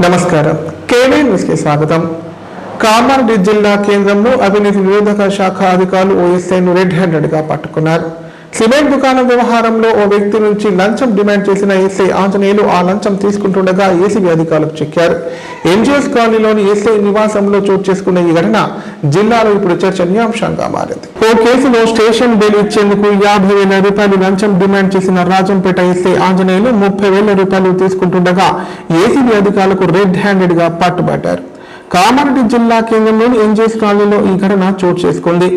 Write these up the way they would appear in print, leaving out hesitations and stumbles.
నమస్కారం. KV news కి స్వాగతం. కామారెడ్డి జిల్లా కేంద్రంలో అవినీతి నిరోధక శాఖ అధికారులు ఓ ఎస్ఐను రెడ్ హ్యాండెడ్ గా పట్టుకున్నారు. సిమెంట్ దుకాణం వ్యవహారంలో ఓ వ్యక్తి నుంచి లంచం డిమాండ్ చేసిన ఎస్ఐ ఆంజనేయులు ఆ లంచం తీసుకుంటుండగా ఏసీబీ అధికారులకు చిక్కారు. ఎన్జిఓస్ కాలనీలోని ఎస్ఐ నివాసంలో చోటు చేసుకున్న ఈ ఘటన జిల్లాలో ఇప్పుడు చర్చనీయాంశంగా మారింది. ఓ కేసులో స్టేషన్ బెయిల్ ఇచ్చేందుకు 50,000 రూపాయలు లంచం డిమాండ్ చేసిన రాజంపేట ఎస్ఐ ఆంజనేయులు 30,000 రూపాయలు తీసుకుంటుండగా ఏసీబీ అధికారులకు రెడ్ హ్యాండెడ్ గా పట్టుబట్టారు. కామారెడ్డి జిల్లా కేంద్రంలోని ఎన్జిఓస్ కాలనీలో ఈ ఘటన చోటు చేసుకుంది.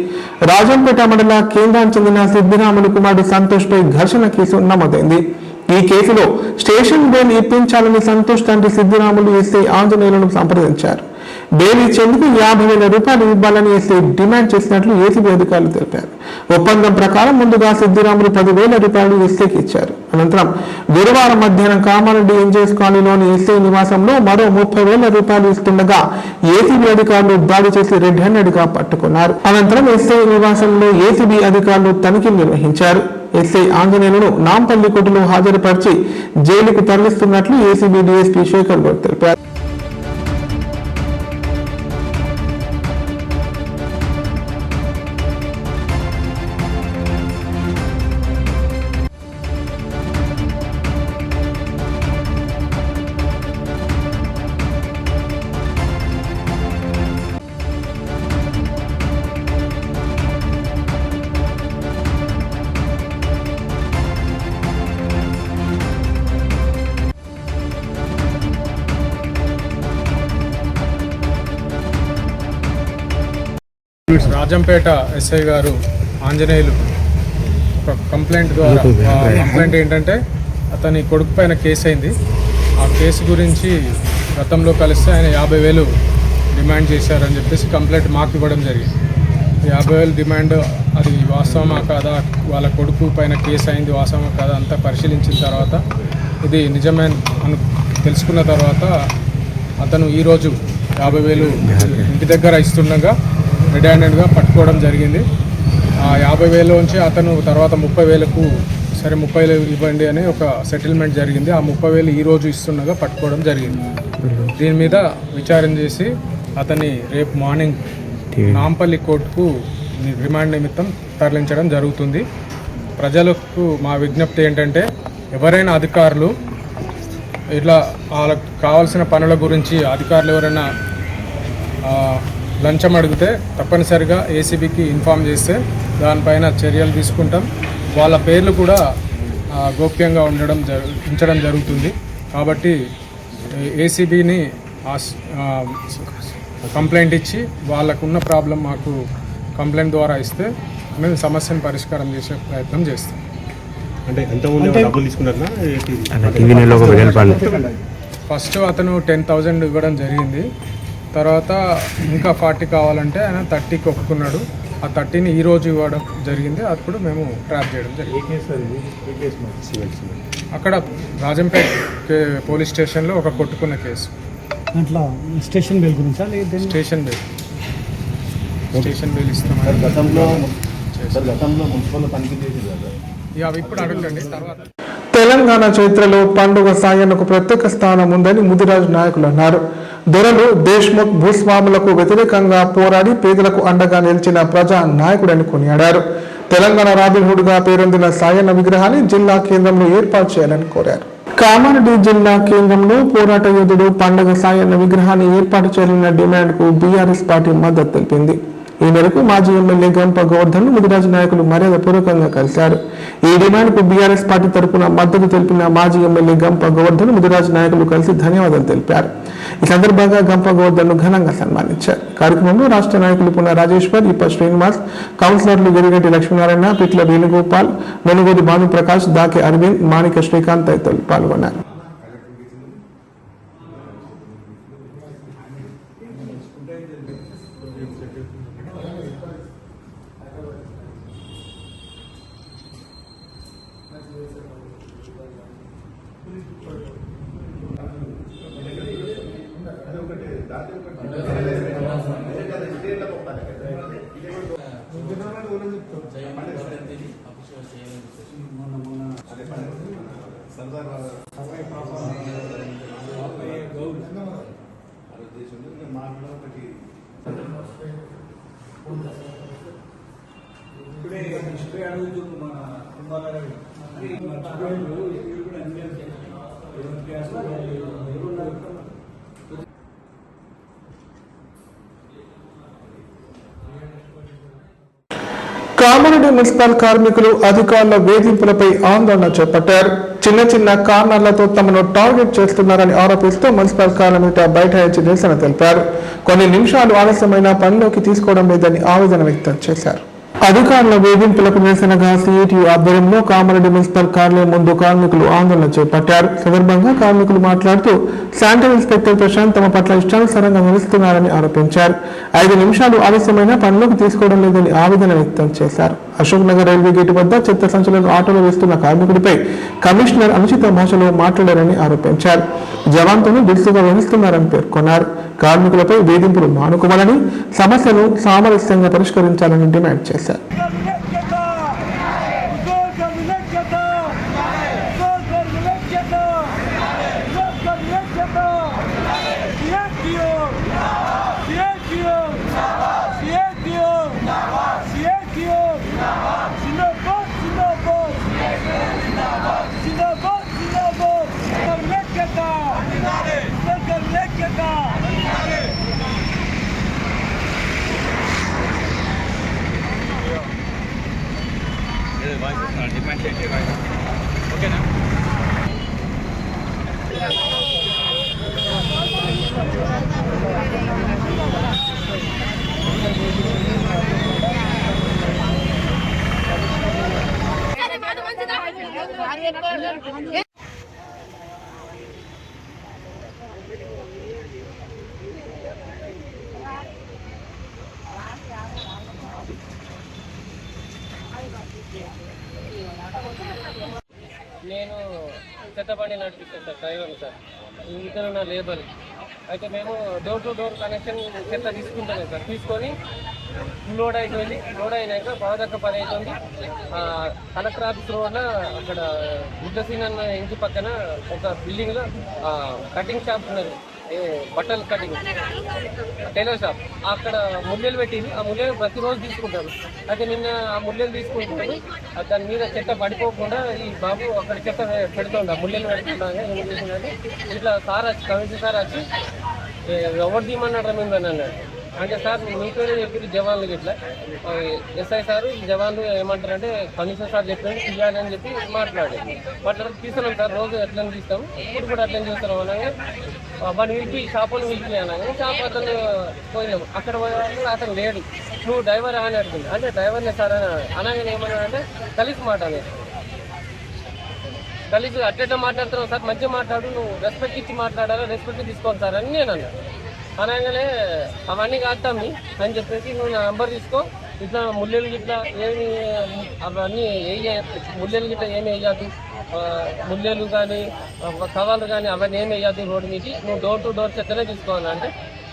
రాజంపేట మండల కేంద్రానికి చెందిన సిద్ధిరాములు కుమారుడు సంతోష్ పై ఘర్షణ కేసు నమోదైంది. ఈ కేసులో స్టేషన్ బెయిల్ ఇప్పించాలని సంతోష్ తండ్రి సిద్ధిరాములు ఎస్ఐ ఆంజనేయులను సంప్రదించారు. బెయిల్ ఇచ్చేందుకు 50,000 రూపాయలు ఇవ్వాలని ఎస్ఐ డిమాండ్ చేసినట్లు ఏసీబీ అధికారులు తెలిపారు. ఒప్పందం ప్రకారం ముందుగా సిద్ధిరాములు 10,000 రూపాయలు ఎస్ఐకి ఇచ్చారు. అనంతరం గురువారం మధ్యాహ్నం కామారెడ్డి ఎన్జిఓస్ కాలనీలోని ఎస్ఐ నివాసంలో మరో 30,000 రూపాయలు ఇస్తుండగా ఏసీబీ అధికారులు దాడి చేసి రెడ్ హ్యాండెడ్ గా పట్టుకున్నారు. అనంతరం ఎస్ఐ నివాసంలో ఏసీబీ అధికారులు తనిఖీలు నిర్వహించారు. ఎస్ఐ ఆంజనేయులను నాంపల్లి కోర్టులో హాజరుపరిచి జైలుకు తరలిస్తున్నట్లు ఏసీబీ డీఎస్పీ శేఖర్ గౌడ్ తెలిపారు. రాజంపేట ఎస్ఐ గారు ఆంజనేయులు ఒక కంప్లైంట్ ద్వారా కంప్లైంట్ ఏంటంటే అతని కొడుకు పైన కేసు అయింది. ఆ కేసు గురించి గతంలో కలిస్తే ఆయన 50,000 డిమాండ్ చేశారని చెప్పేసి కంప్లైంట్ మాకు ఇవ్వడం జరిగింది. 50,000 డిమాండ్ అది వాస్తవమా కాదా, వాళ్ళ కొడుకు పైన కేసు అయింది వాస్తవమా కాదా అంతా పరిశీలించిన తర్వాత ఇది నిజమే అని తెలుసుకున్న తర్వాత అతను ఈరోజు 50,000 ఇంటి దగ్గర ఇస్తుండగా రెడ్ హ్యాండెడ్గా పట్టుకోవడం జరిగింది. ఆ 50,000 నుంచి అతను తర్వాత 30,000కు సరే 30,000 ఇవ్వండి అని ఒక సెటిల్మెంట్ జరిగింది. ఆ 30,000 ఈరోజు ఇస్తుండగా పట్టుకోవడం జరిగింది. దీని మీద విచారణ చేసి అతన్ని రేపు మార్నింగ్ నాంపల్లి కోర్టుకు రిమాండ్ నిమిత్తం తరలించడం జరుగుతుంది. ప్రజలకు మా విజ్ఞప్తి ఏంటంటే ఎవరైనా అధికారులు ఇట్లా వాళ్ళకు కావాల్సిన పనుల గురించి అధికారులు ఎవరైనా లంచం అడిగితే తప్పనిసరిగా ఏసీబీకి ఇన్ఫామ్ చేస్తే దానిపైన చర్యలు తీసుకుంటాం. వాళ్ళ పేర్లు కూడా గోప్యంగా ఉంచడం జరుగుతుంది. కాబట్టి ఏసీబీని కంప్లైంట్ ఇచ్చి వాళ్ళకున్న ప్రాబ్లం మాకు కంప్లైంట్ ద్వారా ఇస్తే మేము సమస్యను పరిష్కారం చేసే ప్రయత్నం చేస్తాం. ఫస్ట్ అతను 10,000 ఇవ్వడం జరిగింది. తర్వాత ఇంకా 40 కావాలంటే ఆయన 30కి ఒప్పుకున్నాడు. ఆ 30ని ఈరోజు ఇవ్వడం జరిగింది. అప్పుడు మేము ట్రాప్ చేయడం జరిగింది. అక్కడ రాజంపేట పోలీస్ స్టేషన్లో ఒక కొట్టుకున్న కేసు. అట్లా స్టేషన్ బెయిల్ గురించా? స్టేషన్ బెయిల్ ఇస్తాం. అవి ఇప్పుడు అడగండి. తర్వాత తెలంగాణ చరిత్రలో పండుగ సాయన్నకు ప్రత్యేక స్థానం ఉందని ముదిరాజ్ నాయకులు అన్నారు. దొరలు దేశ్ముఖ్ భూస్వాములకు వ్యతిరేకంగా పోరాడి పేదలకు అండగా నిలిచిన ప్రజా నాయకుడని కొనియాడారు. తెలంగాణ రాబిన్హుడ్ గా పేరొందిన సాయన్న విగ్రహాన్ని జిల్లా కేంద్రంలో ఏర్పాటు చేయాలని కోరారు. కామారెడ్డి జిల్లా కేంద్రంలో పోరాట యోధుడు పండుగ సాయన్న విగ్రహాన్ని ఏర్పాటు చేయాలన్న డిమాండ్ కు బీఆర్ఎస్ పార్టీ మద్దతు తెలిపింది. ఈ మేరకు మాజీ ఎమ్మెల్యే గంప గోవర్ధన్ ముదిరాజు నాయకులు మర్యాదపూర్వకంగా కలిశారు. ఈ డిమాండ్ కు బీఆర్ఎస్ పార్టీ తరఫున మద్దతు తెలిపిన మాజీ ఎమ్మెల్యే గంప గోవర్ధన్ ముదిరాజు నాయకులు కలిసి ధన్యవాదాలు తెలిపారు. ఈ సందర్భంగా గంప గోవర్ధన్ ను ఘనంగా సన్మానించారు. కార్యక్రమంలో రాష్ట్ర నాయకులు పున్న రాజేశ్వర్, ఇప్ప శ్రీనివాస్, కౌన్సిలర్లు గిరిగంటి లక్ష్మీనారాయణ, పిట్ల వేణుగోపాల్, వెనుగోది భానుప్రకాష్, దాకే అరవింద్, మాణిక శ్రీకాంత్ తదితరులు పాల్గొన్నారు. కామారెడ్డి మున్సిపల్ కార్మికులు అధికారుల వేధింపులపై ఆందోళన చేపట్టారు. చిన్న చిన్న కారణాలతో తమను టార్గెట్ చేస్తున్నారని ఆరోపిస్తూ మున్సిపల్ కార్మికులు బైఠాయించి నిరసన తెలిపారు. కొన్ని నిమిషాలు ఆలస్యమైన పనిలోకి తీసుకోవడం లేదని ఆవేదన వ్యక్తం చేశారు. అధికారుల వేధింపులకు నిరసనగా సిఐటియు ఆధ్వర్యంలో కామారెడ్డి మున్సిపల్ కార్యాలయం ముందు కార్మికులు ఆందోళన చేపట్టారు. సందర్భంగా కార్మికులు మాట్లాడుతూ శానిటరీ ఇన్స్పెక్టర్ ప్రశాంత్ తమ పట్ల ఇష్టానుసారంగా నిలుస్తున్నారని ఆరోపించారు. 5 నిమిషాలు ఆలస్యమైన పనులకు తీసుకోవడం లేదని ఆవేదన వ్యక్తం చేశారు. అశోక్ నగర్ రైల్వే గేటు వద్ద చెత్త సంచులను ఆటోలో వేస్తున్న కార్మికుడిపై కమిషనర్ అనుచిత భాషలో మాట్లాడారని ఆరోపించారు. జవాన్తోనూ దురుసుగా వ్యవహరిస్తున్నారని పేర్కొన్నారు. కార్మికులపై వేధింపులు మానుకోవాలని, సమస్యను సామరస్యంగా పరిష్కరించాలని డిమాండ్ చేశారు. ఓకేనా? నేను చెత్తబండి నడిపిస్తాను సార్, డ్రైవర్ సార్. ఇతను నా లేబర్. అయితే మేము డోర్ టు డోర్ కనెక్షన్ చెత్త తీసుకుంటాను సార్. తీసుకొని లోడ్ అయిపోయింది. లోడ్ అయినాక బాధక పని అవుతుంది. కలెక్టర్ ఆఫీస్ రోడ్లో అక్కడ బుద్ధసీన్ అన్న ఇంటి పక్కన ఒక బిల్డింగ్లో కటింగ్ షాప్ ఉన్నది, బట్టలు కటింగ్ టైలర్ షాప్. అక్కడ ముల్లెలు పెట్టింది. ఆ ముల్లెలు ప్రతిరోజు తీసుకుంటాను. అయితే నిన్న ఆ ముల్లెలు తీసుకుంటాను. దాని మీద చెత్త పడిపోకుండా ఈ బాబు అక్కడ చెత్త పెడుతుండ, ముల్లెలు పెడుతుండగా ఏం చేసిందంటే ఇట్లా సార్ వచ్చి, కమిటీ సార్ వచ్చి ఎవరు తీయమన్నాడు మేము అన్నాడు. అంటే సార్ మీతోనే చెప్పి జవాన్లు ఇట్లా ఎస్ఐ సార్ జవాన్లు ఏమంటారంటే కమిషనర్ సార్ చెప్పారు తీయాలని చెప్పి మాట్లాడి తీసుకున్నాం సార్. రోజు ఎట్లా తీస్తాం, ఇప్పుడు కూడా అట్లా చేస్తున్నాం అనగా వాడిని పిలిపి షాపుని పిలిపి అనగా షాప్ అతను పోయినాము. అక్కడ అతను లేడు. నువ్వు డ్రైవర్ అని అడుగుతుంది. అంటే డ్రైవర్నే సార్ అని అనగానే ఏమన్నాడంటే కలిసి మాట్లాడలేదు. కలిసి అట్లా మాట్లాడుతున్నావు సార్, మంచిగా మాట్లాడు, నువ్వు రెస్పెక్ట్ ఇచ్చి మాట్లాడాలి, రెస్పెక్ట్ తీసుకోవాలి సార్ అని నేను అన్నాను. అనగానే అవన్నీ కాస్తామి అని చెప్పేసి నువ్వు నా నంబర్ తీసుకో, ఇట్లా ముల్లెలు గిట్లా ఏమి అవన్నీ ముల్లెలు గిట్లా ఏమి వేయద్దు, ముల్లెలు కానీ కవర్లు కానీ అవన్నీ ఏమి వేయద్దు రోడ్డు మీద, నువ్వు డోర్ టు డోర్ చెత్తనే తీసుకోవాలి. అంటే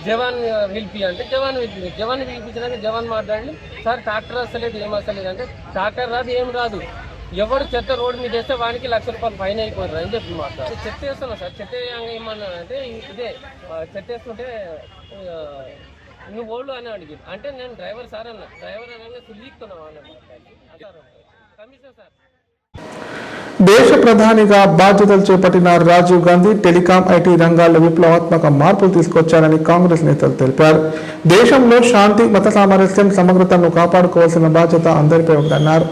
జవాన్ పిలిపి అంటే జవాన్ పిలిపించినాక జవాన్ మాట్లాడి సార్ ట్రాక్టర్ వస్తలేదు, ఏం వస్తలేదు అంటే ట్రాక్టర్ రాదు ఏం రాదు, ఎవరు చెత్త రోడ్డు మీద వేస్తే వానికి ₹1,00,000 ఫైన్ అయిపోతారు అని చెప్పి మాట్లాడు. చెత్త వేస్తున్నా సార్. చెత్త ఏమన్నా అంటే ఇదే చెత్త వేస్తుంటే నువ్వు ఓళ్ళు అని అడిగి అంటే నేను డ్రైవర్ సార్ అన్న. డ్రైవర్ అనగా సుల్లీస్తున్నావు అన్న. కమిషనర్ సార్ దేశ ప్రధానిగా బాధ్యతలు చేపట్టిన రాజీవ్ గాంధీ టెలికాం, ఐటీ రంగాల్లో విప్లవాత్మక మార్పులు తీసుకొచ్చారని కాంగ్రెస్ నేతలు తెలిపారు. దేశంలో శాంతి, మత సామరస్యం, సమగ్రతను కాపాడుకోవాల్సిన బాధ్యత అందరిపై ఉందన్నారు.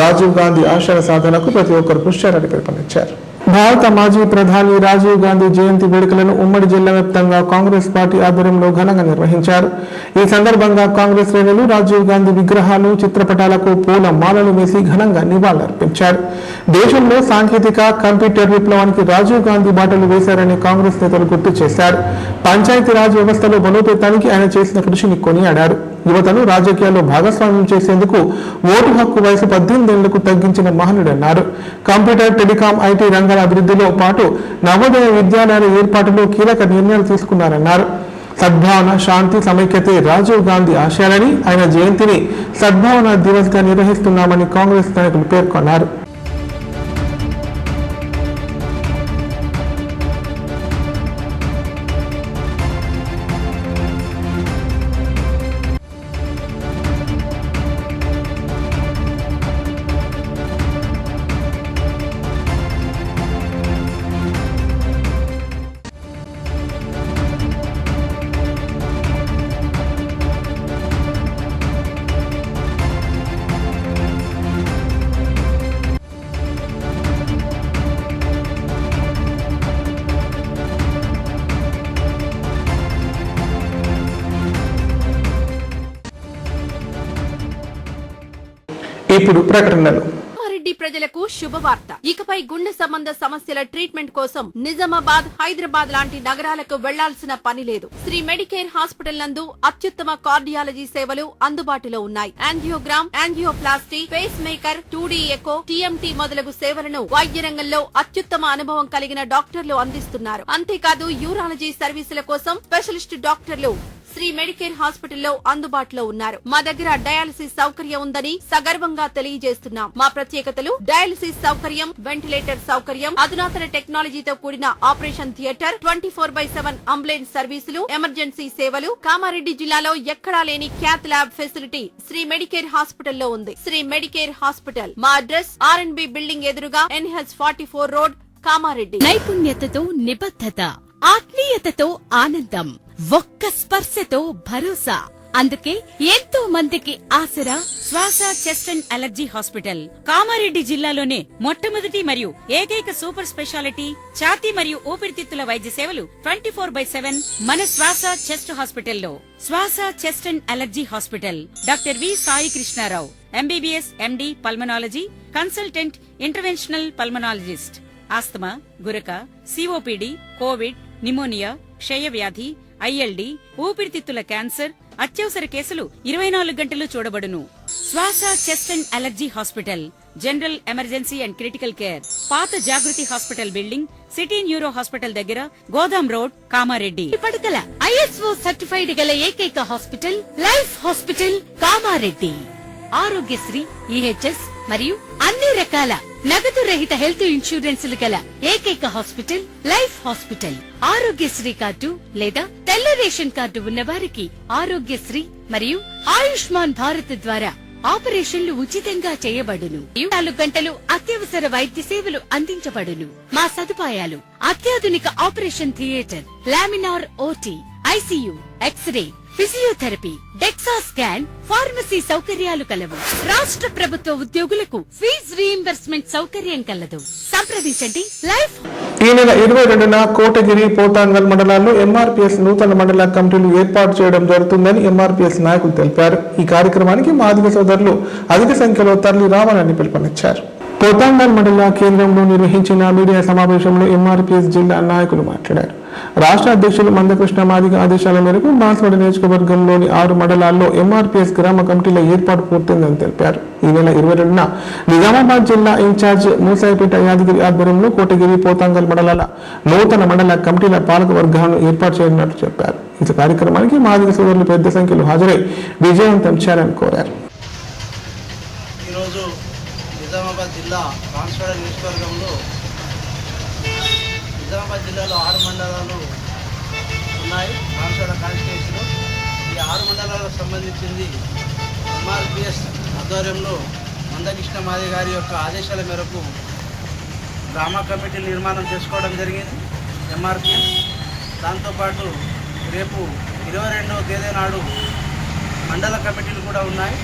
రాజీవ్ గాంధీ ఆశయ సాధనకు ప్రతి ఒక్కరు కృషి చేయాలని పిలుపునిచ్చారు. భారత మాజీ ప్రధాని రాజీవ్ గాంధీ జయంతి వేడుకలను ఉమ్మడి జిల్లా వ్యాప్తంగా కాంగ్రెస్ పార్టీ ఆధ్వర్యంలో ఘనంగా నిర్వహించారు. ఈ సందర్భంగా కాంగ్రెస్ శ్రేణులు రాజీవ్ గాంధీ విగ్రహాలు, చిత్రపటాలకు పూల మాలలు వేసి ఘనంగా నివాళులర్పించారు. దేశంలో సాంకేతిక, కంప్యూటర్ విప్లవానికి రాజీవ్ గాంధీ బాటలు వేశారని కాంగ్రెస్ నేతలు గుర్తు చేశారు. పంచాయతీరాజ్ వ్యవస్థలో బలోపేతానికి ఆయన చేసిన కృషిని కొనియాడారు. యువతను రాజకీయాల్లో భాగస్వామ్యం చేసేందుకు ఓటు హక్కు వయసు 18 ఏళ్లకు తగ్గించిన మహనీయుడన్నారు. కంప్యూటర్, టెలికాం, ఐటీ రంగాల అభివృద్ధిలో పాటు నవోదయ విద్యాలయాల ఏర్పాటులో కీలక నిర్ణయాలు తీసుకున్నారన్నారు. సద్భావన, శాంతి, సమైక్యతే రాజీవ్ గాంధీ ఆశయాలని, ఆయన జయంతిని సద్భావన దివస్ గా నిర్వహిస్తున్నామని కాంగ్రెస్ నాయకులు పేర్కొన్నారు. ఇప్పుడు ప్రకటనలు. రెడ్డి ప్రజలకు శుభవార్త. ఇకపై గుండె సంబంధ సమస్యల ట్రీట్మెంట్ కోసం నిజామాబాద్, హైదరాబాద్ లాంటి నగరాలకు వెళ్లాల్సిన పని లేదు. శ్రీ మెడికేర్ హాస్పిటల్ నందు అత్యుత్తమ కార్డియాలజీ సేవలు అందుబాటులో ఉన్నాయి. Angiogram, angioplasty, pacemaker, 2D echo, TMT మొదలగు సేవలను వైద్య రంగంలో అత్యుత్తమ అనుభవం కలిగిన డాక్టర్లు అందిస్తున్నారు. అంతేకాదు యూరాలజీ సర్వీసుల కోసం స్పెషలిస్ట్ డాక్టర్లు శ్రీ మెడికేర్ హాస్పిటల్లో అందుబాటులో ఉన్నారు. మా దగ్గర డయాలసిస్ సౌకర్యం ఉందని సగర్వంగా తెలియజేస్తున్నాం. మా ప్రత్యేకతలు: డయాలసిస్ సౌకర్యం, వెంటిలేటర్ సౌకర్యం, అధునాతన టెక్నాలజీతో కూడిన ఆపరేషన్ థియేటర్, 24/7 అంబులెన్స్ సర్వీసులు, ఎమర్జెన్సీ సేవలు. కామారెడ్డి జిల్లాలో ఎక్కడా లేని cath lab facility Shri Medicare హాస్పిటల్లో ఉంది. శ్రీ మెడికేర్ హాస్పిటల్. మా అడ్రస్ R&B బిల్డింగ్ ఎదురుగా NH44 రోడ్, కామారెడ్డి. నైపుణ్యతతో నిబద్ధత, ఆత్మీయతతో ఆనందం, ఒక్క స్పర్శతో భరోసా. అందుకే ఎంతో మందికి ఆసరా శ్వాస chest and allergy hospital. Kamareddy జిల్లాలోనే మొట్టమొదటి మరియు ఏకైక సూపర్ స్పెషాలిటీ ఛాతీ మరియు ఊపిరితిత్తుల వైద్య సేవలు 24/7 మన శ్వాస చెస్ట్ హాస్పిటల్లో. Swasa chest and allergy hospital. Doctor V Sai Krishnarao, MBBS MD pulmonology, consultant interventional pulmonologist. Asthma, గురక, COPD, కోవిడ్, నిమోనియా, క్షయవ్యాధి, ILD, ఊపిరితిత్తుల క్యాన్సర్, అత్యవసర కేసులు 24 గంటలు చూడబడును. Swasa chest and allergy hospital. General emergency and critical care. పాత Jagruti hospital building, city neuro hospital దగ్గర, Godam road, Kamareddy. పడకల ISO సర్టిఫైడ్ గల ఏకైక hospital life hospital, Kamareddy. Aarogyasri, EHS మరియు అన్ని రకాల నగదు రహిత హెల్త్ ఇన్సూరెన్సులు గల ఏకైక hospital life hospital. Aarogyasri card లేదా తెల్ల రేషన్ కార్డు ఉన్న వారికి ఆరోగ్యశ్రీ మరియు ఆయుష్మాన్ భారత్ ద్వారా ఆపరేషన్లు ఉచితంగా చేయబడును. 24 గంటలు అత్యవసర వైద్య సేవలు అందించబడును. మా సదుపాయాలు: అత్యాధునిక operation theatre, laminar OT, ICU, X-ray, physiotherapy, DEXA scan, pharmacy సౌకర్యాలు కలవు. రాష్ట్ర ప్రభుత్వ ఉద్యోగులకు ఫీజు రీయింబర్స్మెంట్ సౌకర్యం కలదు. సంప్రదించండి. లైఫ్. ఈ నెల 22న కోటగిరి, పోతాంగల్ మండలాల్లో MRPS నూతన మండల కమిటీలు ఏర్పాటు చేయడం జరుగుతుందని MRPS నాయకులు తెలిపారు. ఈ కార్యక్రమానికి మాదిగ సోదరులు అధిక సంఖ్యలో తరలి రావాలని పిలుపునిచ్చారు. పోతాంగల్ మండల కేంద్రంలో నిర్వహించిన మీడియా సమావేశంలో MRPS జిల్లా నాయకులు మాట్లాడారు. రాష్ట్ర అధ్యక్షులు మందకృష్ణ మాదిగ ఆదేశాల మేరకు బాన్సువాడ నియోజకవర్గంలోని 6 మండలాల్లో MRPS గ్రామ కమిటీల ఏర్పాటు పూర్తయిందని తెలిపారు. ఈ నెల 22న నిజామాబాద్ జిల్లా ఇన్ఛార్జ్ మూసాయిపేట యాదగిరి ఆధ్వర్యంలో కోటగిరి, పోతాంగల్ మండలాల నూతన మండల కమిటీల పాలక వర్గాలను ఏర్పాటు చేయనున్నట్లు చెప్పారు. ఈ కార్యక్రమానికి మాదిగ సోదరులు పెద్ద సంఖ్యలో హాజరై విజయవంతం చేయాలని కోరారు. నిజామాబాద్ జిల్లా బాన్సువాడ నియోజకవర్గంలో నిజామాబాద్ జిల్లాలో 6 మండలాలు ఉన్నాయి. బాన్సువాడ కాన్స్టిట్యూన్సీలో ఈ 6 మండలాలకు సంబంధించింది MRPS ఆధ్వర్యంలో మందకృష్ణ మాదిగ గారి యొక్క ఆదేశాల మేరకు గ్రామ కమిటీలు నిర్మాణం చేసుకోవడం జరిగింది. MRPS దాంతోపాటు రేపు 22వ తేదీ నాడు మండల కమిటీలు కూడా ఉన్నాయి.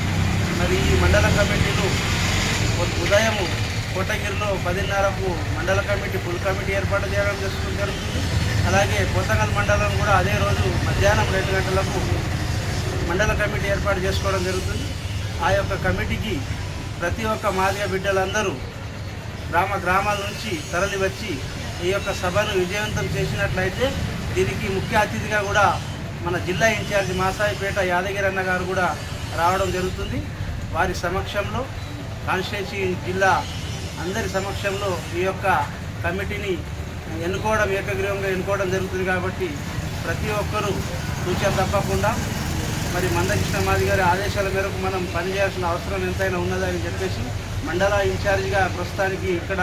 మరి ఈ మండల కమిటీలు ఉదయం కోటగిరిలో 10:30కు మండల కమిటీ, ఫుల్ కమిటీ ఏర్పాటు చేయడం జరుగుతుంది. అలాగే పోతాంగల్ మండలం కూడా అదే రోజు మధ్యాహ్నం 2 గంటలకు మండల కమిటీ ఏర్పాటు చేసుకోవడం జరుగుతుంది. ఆ యొక్క కమిటీకి ప్రతి ఒక్క మాదిగ బిడ్డలందరూ గ్రామాల నుంచి తరలి వచ్చి ఈ యొక్క సభను విజయవంతం చేసినట్లయితే దీనికి ముఖ్య అతిథిగా కూడా మన జిల్లా ఇన్ఛార్జి మాసాయిపేట యాదగిరి అన్న గారు కూడా రావడం జరుగుతుంది. వారి సమక్షంలో కాన్స్టిట్యూన్సీ జిల్లా అందరి సమక్షంలో ఈ యొక్క కమిటీని ఎన్నుకోవడం, ఏకగ్రీవంగా ఎన్నుకోవడం జరుగుతుంది. కాబట్టి ప్రతి ఒక్కరూ సూచన తప్పకుండా మరి మందకృష్ణ మాదిగ గారి ఆదేశాల మేరకు మనం పనిచేయాల్సిన అవసరం ఎంతైనా ఉన్నదని చెప్పేసి మండల ఇన్ఛార్జిగా ప్రస్తుతానికి ఇక్కడ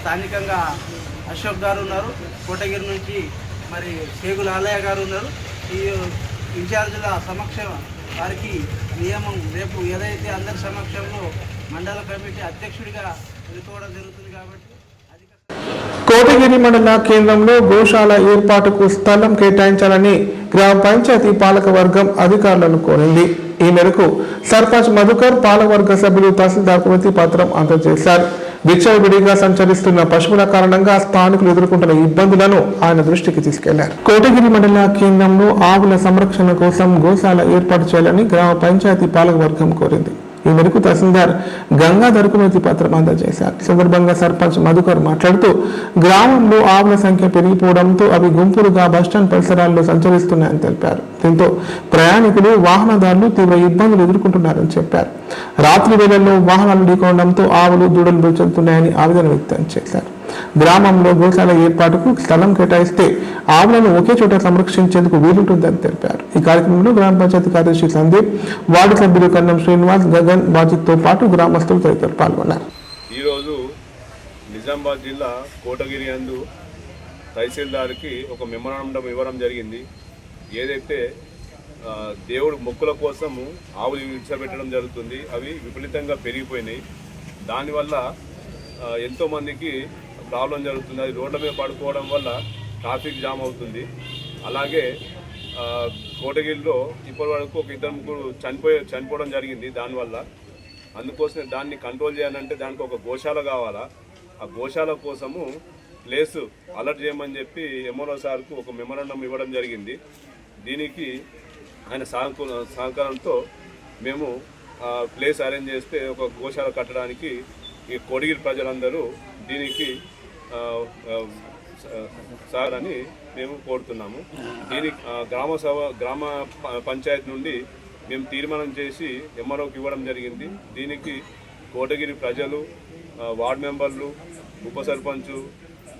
స్థానికంగా అశోక్ గారు ఉన్నారు. కోటగిరి నుంచి మరి షేగుల ఆలయ గారు ఉన్నారు. ఈ ఇన్ఛార్జీల సమక్షం వారికి నియమం రేపు ఏదైతే అందరి సమక్షంలో మండల కమిటీ అధ్యక్షుడిగా ఎన్నుకోవడం జరుగుతుంది. కాబట్టి కోటగిరి మండల కేంద్రంలో గోశాల ఏర్పాటుకు స్థలం కేటాయించాలని గ్రామ పంచాయతీ పాలక వర్గం అధికారులను కోరింది. ఈ మేరకు సర్పంచ్ మధుకర్, పాలకవర్గ సభ్యులు తహసీల్దార్ ప్రతి పత్రం అందజేశారు. విచ్చలవిడిగా సంచరిస్తున్న పశువుల కారణంగా స్థానికులు ఎదుర్కొంటున్న ఇబ్బందులను ఆయన దృష్టికి తీసుకెళ్లారు. కోటగిరి మండల కేంద్రంలో ఆవుల సంరక్షణ కోసం గోశాల ఏర్పాటు చేయాలని గ్రామ పంచాయతీ పాలక వర్గం కోరింది. ఈ మేరకు తహసీల్దార్ గంగాధర్కు వినతి పత్రం అందజేశారు. ఈ సందర్భంగా సర్పంచ్ మధుకర్ మాట్లాడుతూ గ్రామంలో ఆవుల సంఖ్య పెరిగిపోవడంతో అవి గుంపులుగా బస్టాండ్ పరిసరాల్లో సంచరిస్తున్నాయని తెలిపారు. దీంతో ప్రయాణికులు వాహనదారులు తీవ్ర ఇబ్బందులు ఎదుర్కొంటున్నారని చెప్పారు. రాత్రి వేళల్లో వాహనాలు ఢీకొనడంతో ఆవులు దూడలు మృతి చెందుతున్నాయని ఆవేదన వ్యక్తం చేశారు. గ్రామంలో గోశాల ఏర్పాటుకు స్థలం కేటాయిస్తే ఆవులను ఒకే చోట సంరక్షించేందుకు వీలుంటుందని తెలిపారు. ఈ కార్యక్రమంలో గ్రామ పంచాయతీ కార్యదర్శి సందీప్, వార్డు సభ్యులు కన్నం శ్రీనివాస్, గగన్, బాజిత్తో పాటు గ్రామస్తులు తదితరులు పాల్గొన్నారు. ఈరోజు నిజామాబాద్ జిల్లా కోటగిరి యందు తహసీల్దార్కి ఒక మెమోరాండం ఇవ్వడం జరిగింది. ఏదైతే దేవుడు మొక్కుల కోసము ఆవులు విడిచిపెట్టడం జరుగుతుంది, అవి విపరీతంగా పెరిగిపోయినాయి. దానివల్ల ఎంతోమందికి ప్రాబ్లం జరుగుతుంది. అది రోడ్ల మీద పడుకోవడం వల్ల ట్రాఫిక్ జామ్ అవుతుంది. అలాగే కోటగిరిలో ఇప్పటి వరకు ఒక 2-3 చనిపోవడం జరిగింది దానివల్ల. అందుకోసమే దాన్ని కంట్రోల్ చేయాలంటే దానికి ఒక గోశాల కావాలా. ఆ గోశాల కోసము ప్లేస్ అలర్ట్ చేయమని చెప్పి ఎంఆర్ఓ సార్కు ఒక మెమోరాండం ఇవ్వడం జరిగింది. దీనికి ఆయన సహకారంతో మేము ప్లేస్ అరేంజ్ చేస్తే ఒక గోశాల కట్టడానికి ఈ కోటగిరి ప్రజలందరూ దీనికి సారని మేము కోరుతున్నాము. దీనికి గ్రామ పంచాయతీ నుండి మేము తీర్మానం చేసి ఎంఆర్ఓకి ఇవ్వడం జరిగింది. దీనికి కోటగిరి ప్రజలు, వార్డు మెంబర్లు, ఉప సర్పంచు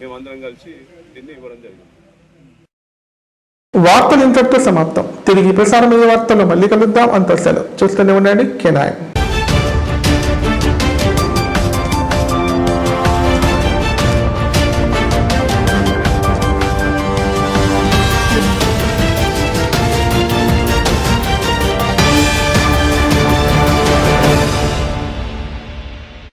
మేమందరం కలిసి దీన్ని ఇవ్వడం జరిగింది. వార్తలు ఇంతటితో సమాప్తం. తిరిగి ప్రసారమయ్యే వార్తల్లో మళ్ళీ కలుద్దాం. అంత సెలవు. చూస్తూనే ఉండండి K9.